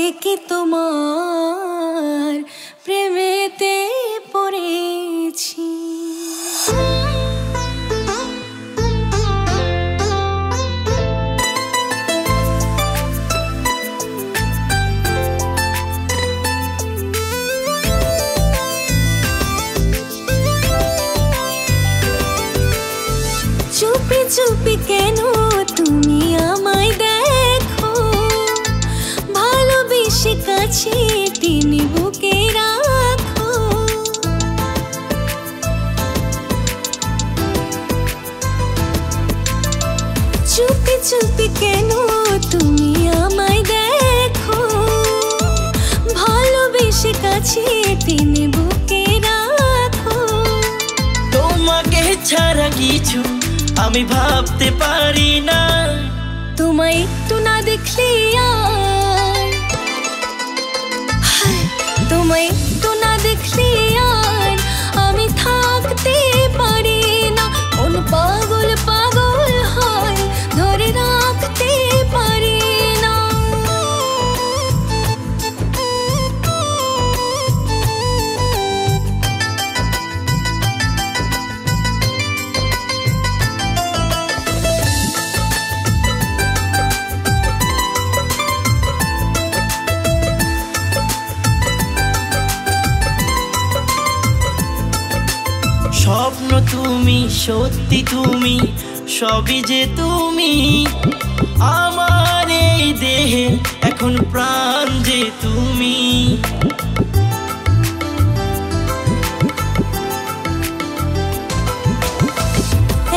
থেকে তোমার প্রেমেতে পড়েছি। চুপি চুপি কেন তুমি আমায় দেখো, ভালোবেসে কাছে টেনে বুকে রাখো। চুপি চুপি কেন তুমি আমায় দেখো, ভালোবেসে কাছে টেনে বুকে রাখো। তোমাকে ছাড়া কিছু আমি ভাবতে পারি না, তোমায় একটু না দেখলে আর, তোমায় একটু না দেখলে আর আমি থাকতে পারি না। কোন পাগল পাগল হয় ধরে রাখতে পারি না। স্বপ্ন তুমি, সত্যি তুমি, সবই যে তুমি। আমার এই দেহে এখন প্রাণ যে তুমি।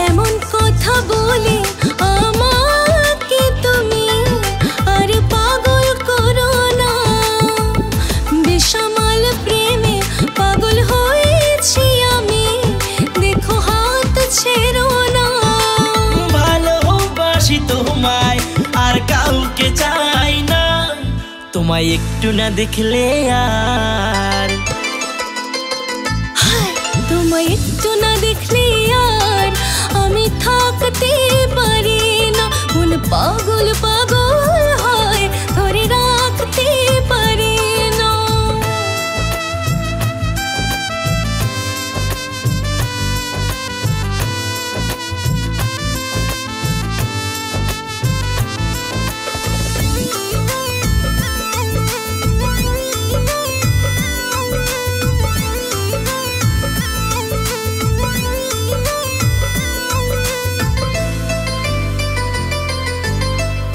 এমন কথা বলে আমাকে তুমি আর পাগল করো না। বেসামাল প্রেমে পাগল হয়েছি আমি, দেখো হাত ছেড়ো না। ভালোবাসি তোমায় আর কাউকে চাই না, তোমায় একটু না দেখলে আর, তোমায় একটু না দেখলে আর আমি থাকতে পারি না। মন পাগল পাগল হয় ধরে রাখতে পারি না।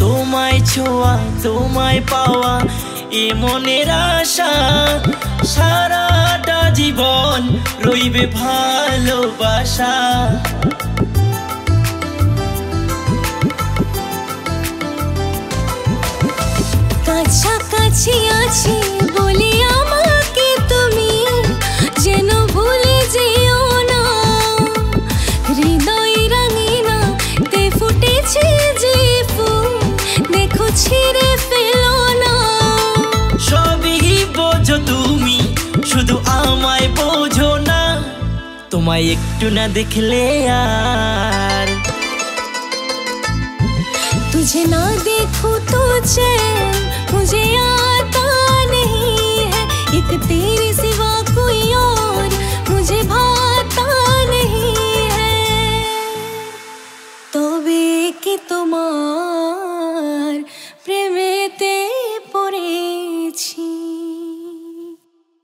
তোমায় ছোঁয়া, তোমায় পাওয়া এ মনের আশা, সারাটা জীবন রইবে ভালোবাসা। কাছাকাছি আছি বলে আমাকে তুমি যেন ভুলে যেও না। হৃদয় রাঙিনা তে ফুটেছে যে ফুল, দেখো ছিঁড়ে ফেলো না। সবই বোঝো তুমি, শুধু আমায় বোঝো না, তোমায় একটু না দেখলে আর। तुझे ना देखूं तो चैन मुझे आता नहीं है, एक तेरी